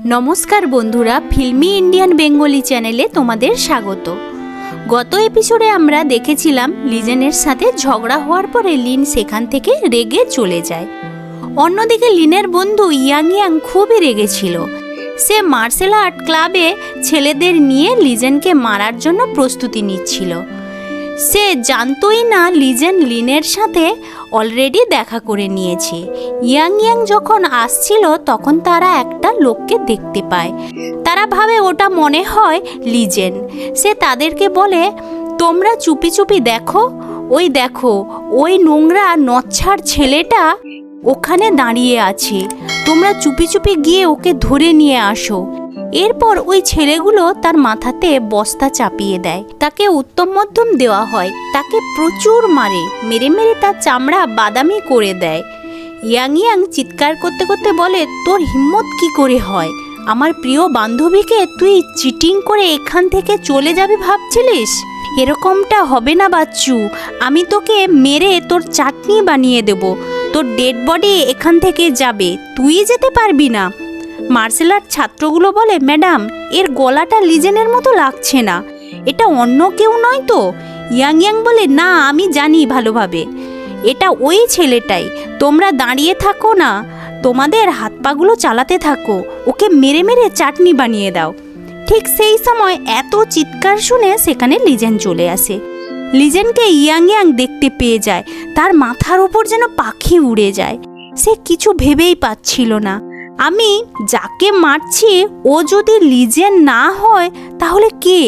নমস্কার বন্ধুরা, filmi Indian Bengali চ্যানেলে তোমাদের স্বাগত। গত এপিসোডে আমরা দেখেছিলাম লিজেনের সাথে ঝগড়া হওয়ার পরে লিন সেখান থেকে রেগে চলে যায়। অন্যদিকে লিনের বন্ধু ইয়াং ইয়াং খুবই রেগেছিল। সে মার্শাল আর্ট ক্লাবে ছেলেদের নিয়ে লিজেনকে মারার জন্য প্রস্তুতি নিচ্ছিল। সে জানতোই না লিজেন লিনের সাথে অলরেডি দেখা করে নিয়েছে। ইয়াং ইয়াং যখন আসছিল তখন তারা একটা লোককে দেখতে পায়। তারা ভাবে ওটা মনে হয় লিজেন। সে তাদেরকে বলে, তোমরা চুপি চুপি দেখো, ওই নোংরা নচ্ছার ছেলেটা ওখানে দাঁড়িয়ে আছে। তোমরা চুপি চুপি গিয়ে ওকে ধরে নিয়ে আসো। এরপর ওই ছেলেগুলো তার মাথাতে বস্তা চাপিয়ে দেয়। তাকে উত্তম মধ্যম দেওয়া হয়। তাকে প্রচুর মেরে মেরে তার চামড়া বাদামি করে দেয়। ইয়াং ইয়াং চিৎকার করতে করতে বলে, তোর হিম্মত কি করে হয়? আমার প্রিয় বান্ধবীকে তুই চিটিং করে এখান থেকে চলে যাবি ভাবছিলিস? এরকমটা হবে না বাচ্চু। আমি তোকে মেরে তোর চাটনি বানিয়ে দেব। তোর ডেড বডি এখান থেকে যাবে, তুই যেতে পারবি না। মার্শাল আর্ট ছাত্রগুলো বলে, ম্যাডাম, এর গলাটা লিজেনের মতো লাগছে না, এটা অন্য কেউ নয় তো? ইয়াং ইয়াং বলে, না, আমি জানি ভালোভাবে, এটা ওই ছেলেটাই। তোমরা দাঁড়িয়ে থাকো না, তোমাদের হাত পাগুলো চালাতে থাকো, ওকে মেরে মেরে চাটনি বানিয়ে দাও। ঠিক সেই সময় এত চিৎকার শুনে সেখানে লিজেন চলে আসে। লিজেনকে ইয়াং ইয়াং দেখতে পেয়ে যায়। তার মাথার উপর যেন পাখি উড়ে যায়। সে কিছু ভেবেই পাচ্ছিল না। আমি যাকে মারছি ও যদি লিজেন না হয় তাহলে কে?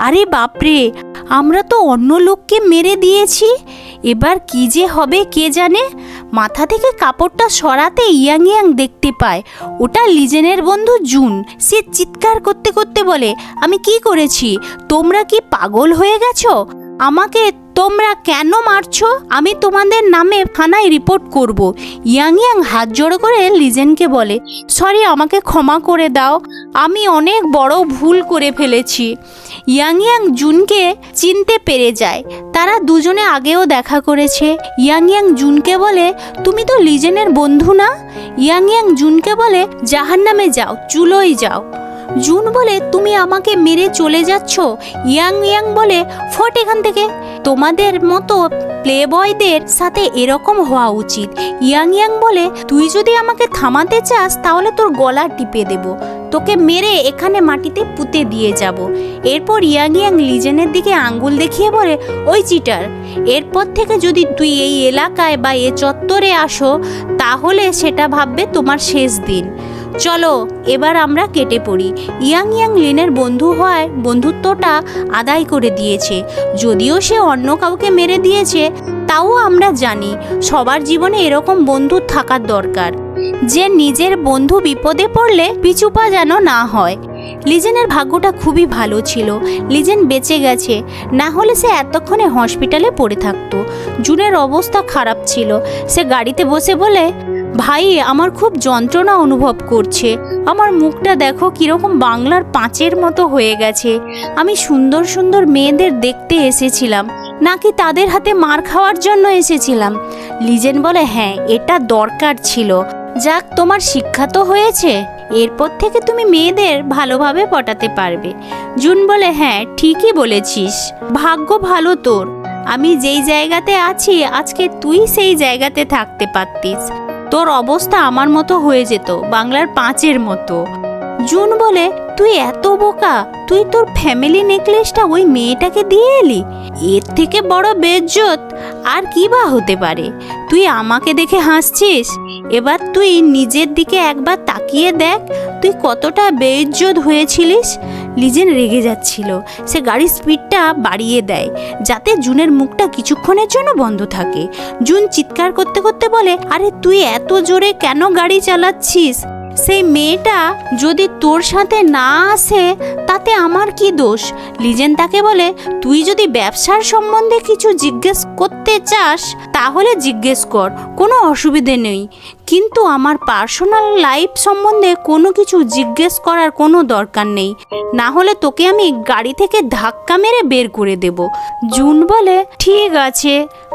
আরে বাপরে, আমরা তো অন্য লোককে মেরে দিয়েছি। এবার কি যে হবে কে জানে। মাথা থেকে কাপড়টা সরাতে ইয়াং ইয়াং দেখতে পায় ওটা লিজেনের বন্ধু জুন। সে চিৎকার করতে করতে বলে, আমি কি করেছি? তোমরা কি পাগল হয়ে গেছো? আমাকে তোমরা কেন মারছো? আমি তোমাদের নামে থানায় রিপোর্ট করব। ইয়াং ইয়াং হাত জোড়ো করে লিজেনকে বলে, সরি, আমাকে ক্ষমা করে দাও, আমি অনেক বড় ভুল করে ফেলেছি। ইয়াং ইয়াং জুনকে চিনতে পেরে যায়। তারা দুজনে আগেও দেখা করেছে। ইয়াং ইয়াং জুনকে বলে, তুমি তো লিজেনের বন্ধু না? ইয়াং ইয়াং জুনকে বলে, জাহান্নামে যাও, চুলোয় যাও। জুন বলে, তুমি আমাকে মেরে চলে যাচ্ছ? ইয়াং ইয়াং বলে, ফট এখান থেকে। তোমাদের মতো প্লে বয়দের সাথে এরকম হওয়া উচিত। ইয়াং ইয়াং বলে, তুই যদি আমাকে থামাতে চাস তাহলে তোর গলা টিপে দেব, তোকে মেরে এখানে মাটিতে পুঁতে দিয়ে যাব। এরপর ইয়াং ইয়াং লিজেনের দিকে আঙ্গুল দেখিয়ে বলে, ওই চিটার, এরপর থেকে যদি তুই এই এলাকায় বা এ চত্বরে আসো তাহলে সেটা ভাববে তোমার শেষ দিন। চলো এবার আমরা কেটে পড়ি। ইয়াং ইয়াং লিনের বন্ধু হওয়ায় বন্ধুত্বটা আদায় করে দিয়েছে। যদিও সে অন্য কাউকে মেরে দিয়েছে, তাও আমরা জানি সবার জীবনে এরকম বন্ধু থাকার দরকার, যে নিজের বন্ধু বিপদে পড়লে পিছুপা যেন না হয়। লিজেনের ভাগ্যটা খুবই ভালো ছিল। লিজেন বেঁচে গেছে, না হলে সে এতক্ষণে হসপিটালে পড়ে থাকতো। জুনের অবস্থা খারাপ ছিল। সে গাড়িতে বসে বলে, ভাই, আমার খুব যন্ত্রণা অনুভব করছে। আমার মুখটা দেখো কিরকম বাংলার পাঁচের মতো হয়ে গেছে। আমি সুন্দর সুন্দর মেয়েদের দেখতে এসেছিলাম, নাকি তাদের হাতে মার খাওয়ার জন্য এসেছিলাম? লিজেন বলে, হ্যাঁ, এটা দরকার ছিল। যাক, তোমার শিক্ষা তো হয়েছে, এরপর থেকে তুমি মেয়েদের ভালোভাবে পটাতে পারবে। জুন বলে, হ্যাঁ, ঠিকই বলেছিস, ভাগ্য ভালো তোর। আমি যেই জায়গাতে আছি আজকে তুই সেই জায়গাতে থাকতে পারতিস। তোর অবস্থা আমার মতো হয়ে যেত, বাংলার পাঁচের মতো। জুন বলে, তুই এত বোকা, তুই তোর ফ্যামিলি নেকলেসটা ওই মেয়েটাকে দিয়ে এলি? এর থেকে বড় বেইজ্জত আর কি বা হতে পারে? তুই আমাকে দেখে হাসছিস? এবার তুই নিজের দিকে একবার তাকিয়ে দেখ, তুই কতটা বেইজ্জত হয়েছিলিস। লিজেন রেগে যাচ্ছিল। সে গাড়ির স্পিডটা বাড়িয়ে দেয় যাতে জুনের মুখটা কিছুক্ষণের জন্য বন্ধ থাকে। জুন চিৎকার করতে করতে বলে, আরে তুই এত জোরে কেন গাড়ি চালাচ্ছিস? সেই মেয়েটা যদি তোর সাথে না আসে তাতে আমার কি দোষ? লিজেন তাকে বলে, তুই যদি ব্যবসার সম্বন্ধে কিছু জিজ্ঞেস করতে চাস তাহলে জিজ্ঞেস কর, কোনো অসুবিধে নেই, কিন্তু আমার পার্সোনাল লাইফ সম্বন্ধে কোনো কিছু জিজ্ঞেস করার কোনো দরকার নেই, না হলে তোকে আমি গাড়ি থেকে ধাক্কা মেরে বের করে দেব। জুন বলে, ঠিক আছে,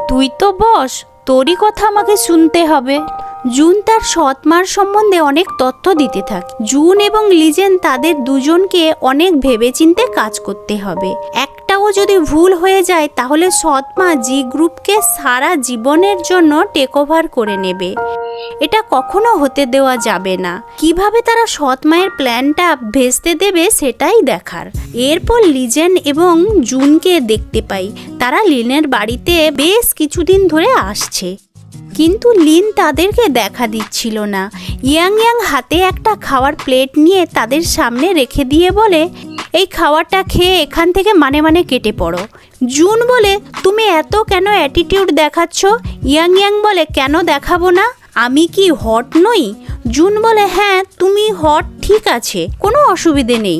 তুই তো বস, তোরই কথা আমাকে শুনতে হবে। জুন তার সৎ মার সম্বন্ধে অনেক তথ্য দিতে থাকে। জুন এবং লিজেন তাদের দুজনকে অনেক ভেবেচিন্তে কাজ করতে হবে। একটাও যদি ভুল হয়ে যায় তাহলে সৎ মা জি গ্রুপকে সারা জীবনের জন্য টেক ওভার করে নেবে। এটা কখনো হতে দেওয়া যাবে না। কিভাবে তারা সৎ মায়ের প্ল্যানটা ভেস্তে দেবে সেটাই দেখার। এরপর লিজেন এবং জুনকে দেখতে পাই তারা লিনের বাড়িতে বেশ কিছুদিন ধরে আসছে, কিন্তু লিন তাদেরকে দেখা দিচ্ছিল না। ইয়াং ইয়াং হাতে একটা খাওয়ার প্লেট নিয়ে তাদের সামনে রেখে দিয়ে বলে, এই খাওয়ারটা খেয়ে এখান থেকে মানে কেটে পড়ো। জুন বলে, তুমি এত কেন অ্যাটিটিউড দেখাচ্ছ? ইয়াং ইয়াং বলে, কেন দেখাবো না? আমি কি হট নই? জুন বলে, হ্যাঁ তুমি হট, ঠিক আছে, কোনো অসুবিধে নেই,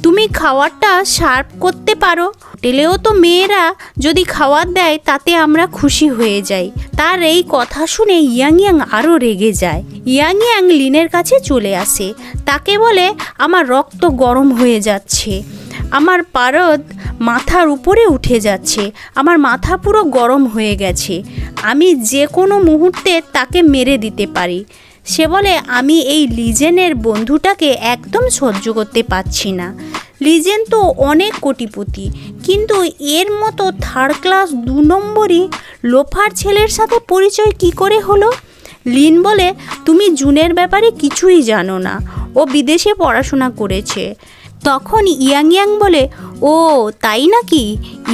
তুমি খাওয়ারটা সার্ভ করতে পারো। হোটেলেও তো মেয়েরা যদি খাবার দেয় তাতে আমরা খুশি হয়ে যাই। তার এই কথা শুনে ইয়াং ইয়াং আরও রেগে যায়। ইয়াং ইয়াং লিনের কাছে চলে আসে, তাকে বলে, আমার রক্ত গরম হয়ে যাচ্ছে, আমার পারদ মাথার উপরে উঠে যাচ্ছে, আমার মাথা পুরো গরম হয়ে গেছে, আমি যে কোনো মুহূর্তে তাকে মেরে দিতে পারি। সে বলে, আমি এই লিজেনের বন্ধুটাকে একদম সহ্য করতে পারছি না। লিজেন তো অনেক কোটিপতি, কিন্তু এর মতো থার্ড ক্লাস 2 নম্বরই লোফার ছেলের সাথে পরিচয় কি করে হলো? লিন বলে, তুমি জুনের ব্যাপারে কিছুই জানো না, ও বিদেশে পড়াশোনা করেছে। তখন ইয়াং ইয়াং বলে, ও তাই নাকি?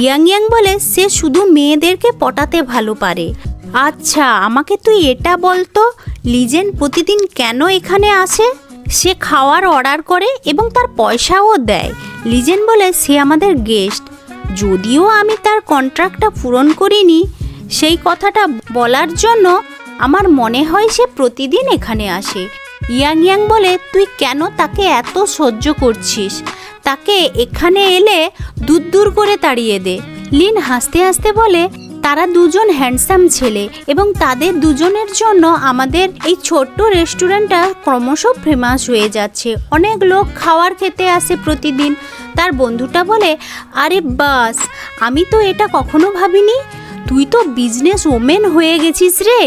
ইয়াং ইয়াং বলে, সে শুধু মেয়েদেরকে পটাতে ভালো পারে। আচ্ছা, আমাকে তুই এটা বলতো, লিজেন প্রতিদিন কেন এখানে আসে? সে খাওয়ার অর্ডার করে এবং তার পয়সাও দেয়। লিজেন বলে, সে আমাদের গেস্ট, যদিও আমি তার কন্ট্রাক্টটা পূরণ করিনি, সেই কথাটা বলার জন্য আমার মনে হয় সে প্রতিদিন এখানে আসে। ইয়াং ইয়াং বলে, তুই কেন তাকে এত সহ্য করছিস? তাকে এখানে এলে দূর করে তাড়িয়ে দে। লিন হাসতে হাসতে বলে, তারা দুজন হ্যান্ডসাম ছেলে এবং তাদের দুজনের জন্য আমাদের এই ছোট্ট রেস্টুরেন্টটা ক্রমশ ফেমাস হয়ে যাচ্ছে, অনেক লোক খাবার খেতে আসে প্রতিদিন। তার বন্ধুটা বলে, আরে বাস, আমি তো এটা কখনো ভাবিনি, তুই তো বিজনেস ওমেন হয়ে গেছিস রে।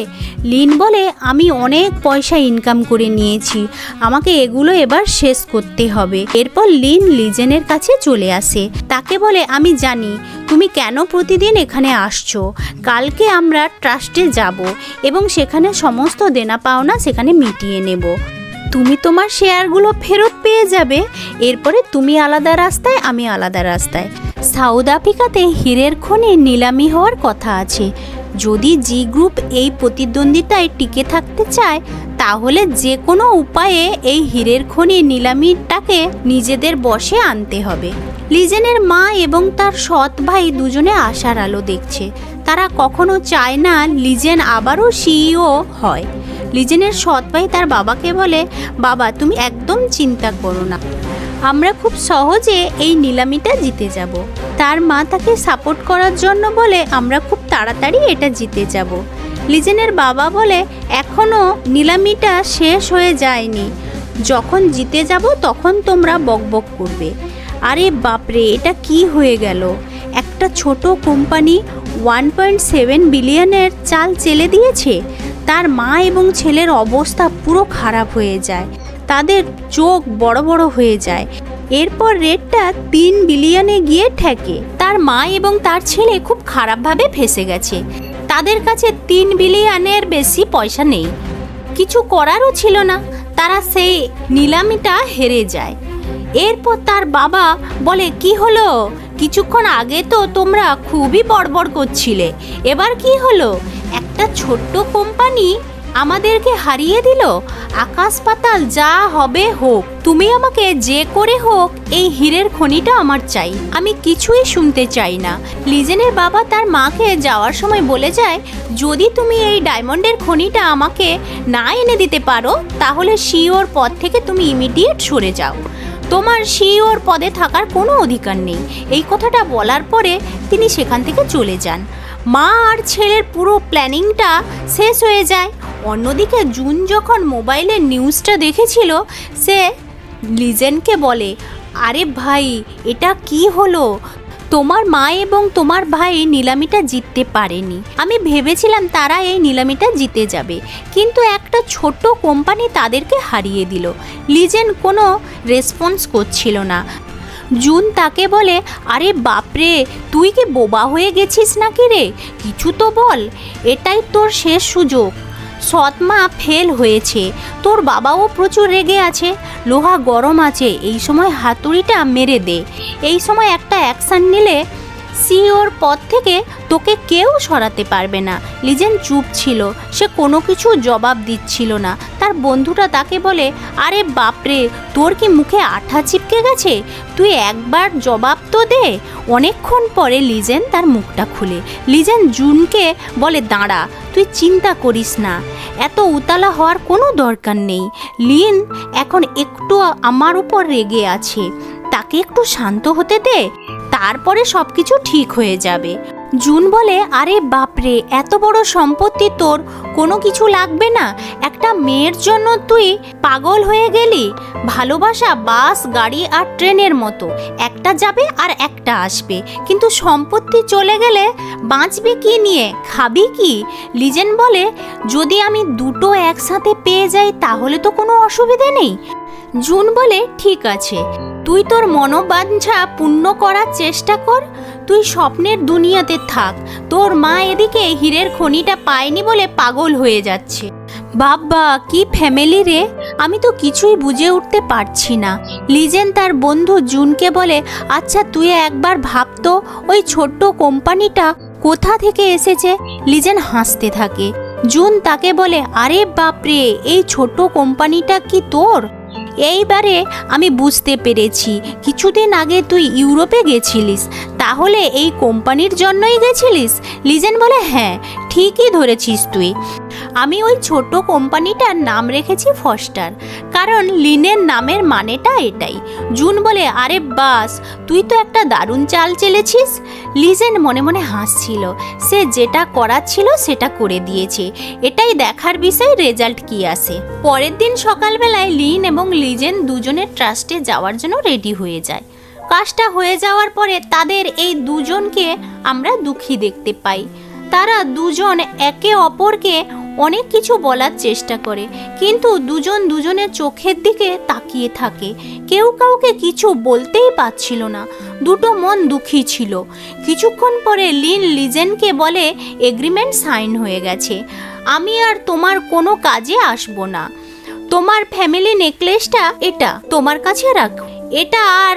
লিন বলে, আমি অনেক পয়সা ইনকাম করে নিয়েছি, আমাকে এগুলো এবার শেষ করতে হবে। এরপর লিন লিজেনের কাছে চলে আসে, তাকে বলে, আমি জানি তুমি কেন প্রতিদিন এখানে আসছো। কালকে আমরা ট্রাস্টে যাব এবং সেখানে সমস্ত দেনা পাওনা সেখানে মিটিয়ে নেব। তুমি তোমার শেয়ারগুলো ফেরত পেয়ে যাবে। এরপরে তুমি আলাদা রাস্তায়, আমি আলাদা রাস্তায়। সাউথ আফ্রিকাতে হীরের খনি নিলামি হওয়ার কথা আছে। যদি জি গ্রুপ এই প্রতিদ্বন্দ্বিতায় টিকে থাকতে চায় তাহলে যে কোনো উপায়ে এই হীরের খনি নিলামিটাকে নিজেদের বশে আনতে হবে। লিজেনের মা এবং তার সৎ ভাই দুজনে আশার আলো দেখছে। তারা কখনো চায় না লিজেন আবারও সিইও হয়। লিজেনের সৎ ভাই তার বাবাকে বলে, বাবা তুমি একদম চিন্তা করো না, আমরা খুব সহজে এই নিলামিটা জিতে যাব। তার মা তাকে সাপোর্ট করার জন্য বলে, আমরা খুব তাড়াতাড়ি এটা জিতে যাব। লিজেনের বাবা বলে, এখনও নিলামিটা শেষ হয়ে যায়নি, যখন জিতে যাব তখন তোমরা বকবক করবে। আরে বাপরে, এটা কি হয়ে গেল? একটা ছোট কোম্পানি 1.7 বিলিয়নের চাল চেলে দিয়েছে। তার মা এবং ছেলের অবস্থা পুরো খারাপ হয়ে যায়, তাদের চোখ বড় বড় হয়ে যায়। এরপর রেটটা 3 বিলিয়নে গিয়ে ঠেকে। তার মা এবং তার ছেলে খুব খারাপভাবে ফেঁসে গেছে। তাদের কাছে 3 বিলিয়নের বেশি পয়সা নেই, কিছু করারও ছিল না। তারা সেই নিলামিটা হেরে যায়। এরপর তার বাবা বলে, কি হলো? কিছুক্ষণ আগে তো তোমরা খুবই বড়বড় করছিলে, এবার কি হলো? একটা ছোট্ট কোম্পানি আমাদেরকে হারিয়ে দিল। আকাশ পাতাল যা হবে হোক, তুমি আমাকে যে করে হোক এই হীরের খনিটা আমার চাই, আমি কিছুই শুনতে চাই না। লিজেনের বাবা তার মাকে যাওয়ার সময় বলে যায়, যদি তুমি এই ডায়মন্ডের খনিটা আমাকে না এনে দিতে পারো তাহলে সিইওর পদ থেকে তুমি ইমিডিয়েট সরে যাও, তোমার সিইওর পদে থাকার কোনো অধিকার নেই। এই কথাটা বলার পরে তিনি সেখান থেকে চলে যান। মা আর ছেলের পুরো প্ল্যানিংটা শেষ হয়ে যায়। অন্যদিকে জুন যখন মোবাইলে নিউজটা দেখেছিল, সে লিজেনকে বলে, আরে ভাই, এটা কি হলো? তোমার মা এবং তোমার ভাই নিলামিটা জিততে পারেনি। আমি ভেবেছিলাম তারা এই নিলামিটা জিতে যাবে, কিন্তু একটা ছোট্ট কোম্পানি তাদেরকে হারিয়ে দিল। লিজেন কোনো রেসপন্স করছিল না। জুন তাকে বলে, আরে বাপরে, তুই কি বোবা হয়ে গেছিস নাকি রে? কিছু তো বল, এটাই তোর শেষ সুযোগ। সৎমা ফেল হয়েছে, তোর বাবাও প্রচুর রেগে আছে, লোহা গরম আছে, এই সময় হাতুড়িটা মেরে দে। এই সময় একটা অ্যাকশান নিলে সিওর পদ থেকে তোকে কেউ সরাতে পারবে না। লিজেন চুপ ছিল, সে কোনো কিছু জবাব দিচ্ছিল না। তার বন্ধুটা তাকে বলে, আরে বাপরে, তোর কি মুখে আঠা চিপকে গেছে? তুই একবার জবাব তো দে। অনেকক্ষণ পরে লিজেন তার মুখটা খুলে। লিজেন জুনকে বলে, দাঁড়া, তুই চিন্তা করিস না, এত উতলা হওয়ার কোনো দরকার নেই। লিন এখন একটু আমার উপর রেগে আছে, তাকে একটু শান্ত হতে দে, তারপরে সব কিছু ঠিক হয়ে যাবে। জুন বলে, আরে বাপরে, এত বড় সম্পত্তি তোর কোনো কিছু লাগবে না? একটা মেয়ের জন্য তুই পাগল হয়ে গেলি? ভালোবাসা বাস, গাড়ি আর ট্রেনের মতো, একটা যাবে আর একটা আসবে, কিন্তু সম্পত্তি চলে গেলে বাঁচবি কি নিয়ে, খাবি কি? লিজেন বলে, যদি আমি দুটো একসাথে পেয়ে যাই তাহলে তো কোনো অসুবিধা নেই। জুন বলে, ঠিক আছে, তুই তোর মনোবাঞ্ছা পূর্ণ করার চেষ্টা কর, তুই স্বপ্নের দুনিয়াতে থাক। তোর মা এদিকে হীরের খনিটা পায়নি বলে পাগল হয়ে যাচ্ছে। বাবা, কি ফ্যামিলি রে, আমি তো কিছুই বুঝে উঠতে পারছি না। লিজেন তার বন্ধু জুনকে বলে, আচ্ছা তুই একবার ভাবতো ওই ছোট্ট কোম্পানিটা কোথা থেকে এসেছে? লিজেন হাসতে থাকে। জুন তাকে বলে, আরে বাপরে, এই ছোট কোম্পানিটা কি তোর? এইবারে আমি বুঝতে পেরেছি, কিছুদিন আগে তুই ইউরোপে গেছিলিস, তাহলে এই কোম্পানির জন্যই গেছিলিস? লিজেন বলে, হ্যাঁ, ঠিকই ধরেছিস তুই। আমি ওই ছোট কোম্পানিটার নাম রেখেছি ফস্টার, কারণ লিনের নামের মানেটা এটাই। জুন বলে, আরে বাস, তুই তো একটা দারুণ চাল চেলেছিস। লিজেন মনে মনে হাসছিল, সে যেটা করার ছিল সেটা করে দিয়েছে, এটাই দেখার বিষয় রেজাল্ট কি আসে। পরের দিন সকালবেলায় লিন এবং লিজেন দুজনের ট্রাস্টে যাওয়ার জন্য রেডি হয়ে যায়। কাজটা হয়ে যাওয়ার পরে তাদের এই দুজনকে আমরা দুঃখী দেখতে পাই। তারা দুজন একে অপরকে অনেক কিছু বলার চেষ্টা করে, কিন্তু দুজন দুজনের চোখের দিকে তাকিয়ে থাকে, কেউ কাউকে কিছু বলতেই পারছিল না। দুটো মন দুঃখী ছিল। কিছুক্ষণ পরে লিন লিজেনকে বলে, এগ্রিমেন্ট সাইন হয়ে গেছে, আমি আর তোমার কোনো কাজে আসবো না। তোমার ফ্যামিলি নেকলেসটা এটা তোমার কাছে রাখো, এটা আর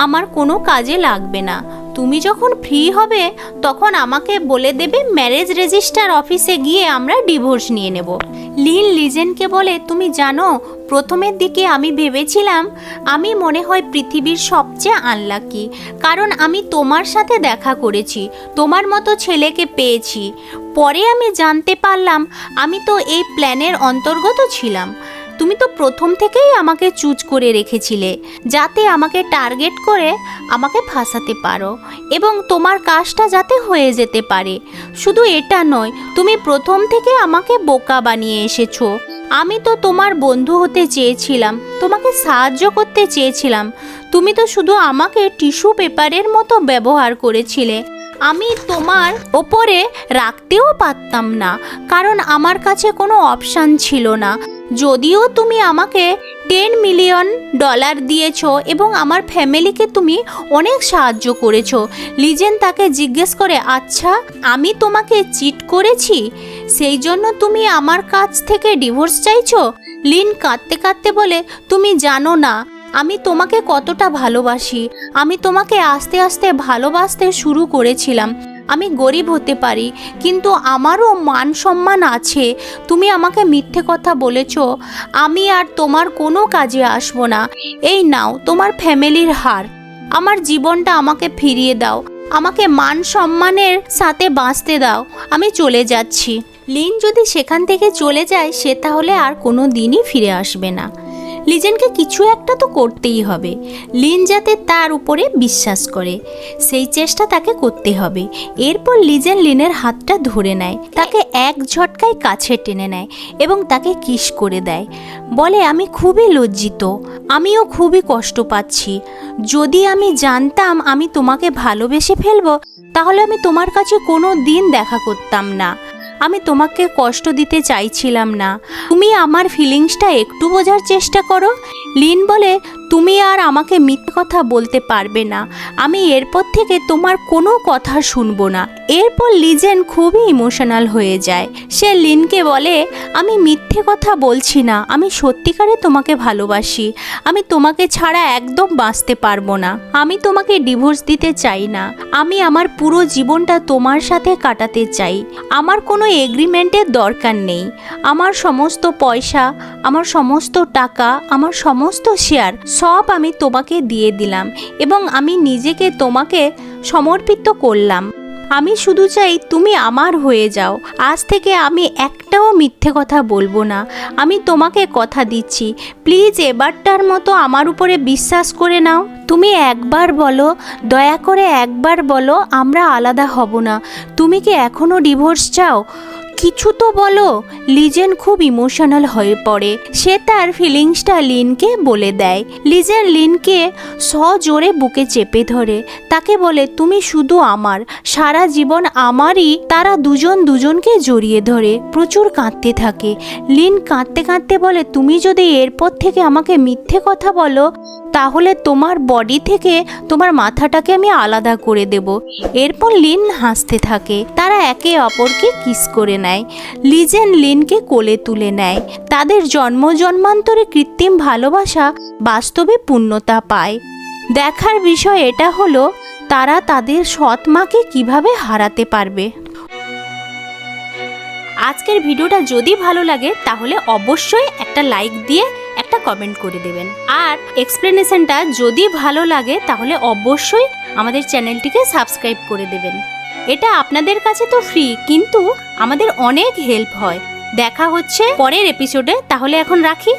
আমার কোনো কাজে লাগবে না। তুমি যখন ফ্রি হবে তখন আমাকে বলে দেবে, ম্যারেজ রেজিস্টার অফিসে গিয়ে আমরা ডিভোর্স নিয়ে নেব। লিন লিজেনকে বলে, তুমি জানো, প্রথমের দিকে আমি ভেবেছিলাম আমি মনে হয় পৃথিবীর সবচেয়ে আনলাকি, কারণ আমি তোমার সাথে দেখা করেছি, তোমার মতো ছেলেকে পেয়েছি। পরে আমি জানতে পারলাম আমি তো এই প্ল্যানের অন্তর্গত ছিলাম। তুমি তো প্রথম থেকেই আমাকে চুজ করে রেখেছিলে, যাতে আমাকে টার্গেট করে আমাকে ফাঁসাতে পারো এবং তোমার কাজটা যাতে হয়ে যেতে পারে। শুধু এটা নয়, তুমি প্রথম থেকে আমাকে বোকা বানিয়ে এসেছো। আমি তো তোমার বন্ধু হতে চেয়েছিলাম, তোমাকে সাহায্য করতে চেয়েছিলাম, তুমি তো শুধু আমাকে টিস্যু পেপারের মতো ব্যবহার করেছিলে। আমি তোমার ওপরে রাখতেও পারতাম না, কারণ আমার কাছে কোনো অপশান ছিল না। যদিও তুমি আমাকে $10 মিলিয়ন দিয়েছো এবং আমার ফ্যামিলিকে তুমি অনেক সাহায্য করেছো। লিজেন তাকে জিজ্ঞেস করে, আচ্ছা আমি তোমাকে চিট করেছি, সেই জন্য তুমি আমার কাছ থেকে ডিভোর্স চাইছো? লিন কাঁদতে কাঁদতে বলে, তুমি জানো না আমি তোমাকে কতটা ভালোবাসি। আমি তোমাকে আস্তে আস্তে ভালোবাসতে শুরু করেছিলাম। আমি গরিব হতে পারি, কিন্তু আমারও মান সম্মান আছে। তুমি আমাকে মিথ্যে কথা বলেছো, আমি আর তোমার কোনো কাজে আসবো না। এই নাও তোমার ফ্যামিলির হার, আমার জীবনটা আমাকে ফিরিয়ে দাও, আমাকে মান সম্মানের সাথে বাঁচতে দাও, আমি চলে যাচ্ছি। লিন যদি সেখান থেকে চলে যায়, সে তাহলে আর কোনো দিনই ফিরে আসবে না। লিজেনকে কিছু একটা তো করতেই হবে, লিন যাতে তার উপরে বিশ্বাস করে, সেই চেষ্টা তাকে করতে হবে। এরপর লিজেন লিনের হাতটা ধরে নেয়, তাকে এক ঝটকায় কাছে টেনে নেয় এবং তাকে কিস করে দেয়। বলে, আমি খুবই লজ্জিত, আমিও খুবই কষ্ট পাচ্ছি। যদি আমি জানতাম আমি তোমাকে ভালোবেসে ফেলবো, তাহলে আমি তোমার কাছে কোনো দিন দেখা করতাম না। আমি তোমাকে কষ্ট দিতে চাইছিলাম না। তুমি আমার ফিলিংসটা একটু বোঝার চেষ্টা করো। লিন বলে, তুমি আর আমাকে মিথ্যে কথা বলতে পারবে না। আমি এরপর থেকে তোমার কোনো কথা শুনবো না। এরপর লিজেন খুবই ইমোশনাল হয়ে যায়। সে লিনকে বলে, আমি মিথ্যে কথা বলছি না, আমি সত্যিকারে তোমাকে ভালোবাসি। আমি তোমাকে ছাড়া একদম বাঁচতে পারবো না। আমি তোমাকে ডিভোর্স দিতে চাই না। আমি আমার পুরো জীবনটা তোমার সাথে কাটাতে চাই। আমার কোনো এগ্রিমেন্টের দরকার নেই। আমার সমস্ত পয়সা, আমার সমস্ত টাকা, আমার সমস্ত শেয়ার সব আমি তোমাকে দিয়ে দিলাম এবং আমি নিজেকে তোমাকে সমর্পিত করলাম। আমি শুধু চাই তুমি আমার হয়ে যাও। আজ থেকে আমি একটাও মিথ্যে কথা বলবো না। আমি তোমাকে কথা দিচ্ছি, প্লিজ এবারটার মতো আমার উপরে বিশ্বাস করে নাও। তুমি একবার বলো, দয়া করে একবার বলো আমরা আলাদা হব না। তুমি কি এখনও ডিভোর্স চাও? কিছু তো বলো। লিজেন খুব ইমোশনাল হয়ে পড়ে। সে তার ফিলিংসটা লিনকে বলে দেয়। লিজেন লিনকে সজোরে বুকে চেপে ধরে তাকে বলে, তুমি শুধু আমার, সারা জীবন আমারই। তারা দুজন দুজনকে জড়িয়ে ধরে প্রচুর কাঁদতে থাকে। লিন কাঁদতে কাঁদতে বলে, তুমি যদি এরপর থেকে আমাকে মিথ্যে কথা বলো, তাহলে তোমার বডি থেকে তোমার মাথাটাকে আমি আলাদা করে দেব। এরপর লিন হাসতে থাকে। তারা একে অপরকে কিস করে নেয়। লিজেন লিনকে কোলে তুলে নেয়। তাদের জন্ম জন্মান্তরে কৃত্রিম ভালোবাসা বাস্তবে পূর্ণতা পায়। দেখার বিষয় এটা হলো তারা তাদের সৎ মাকে কিভাবে হারাতে পারবে। আজকের ভিডিওটা যদি ভালো লাগে তাহলে অবশ্যই একটা লাইক দিয়ে একটা কমেন্ট করে দেবেন। আর এক্সপ্লেনেশনটা যদি ভালো লাগে তাহলে অবশ্যই আমাদের চ্যানেলটিকে সাবস্ক্রাইব করে দেবেন। এটা আপনাদের কাছে তো ফ্রি, কিন্তু আমাদের অনেক হেল্প হয়। দেখা হচ্ছে পরের এপিসোডে। তাহলে এখন রাখি।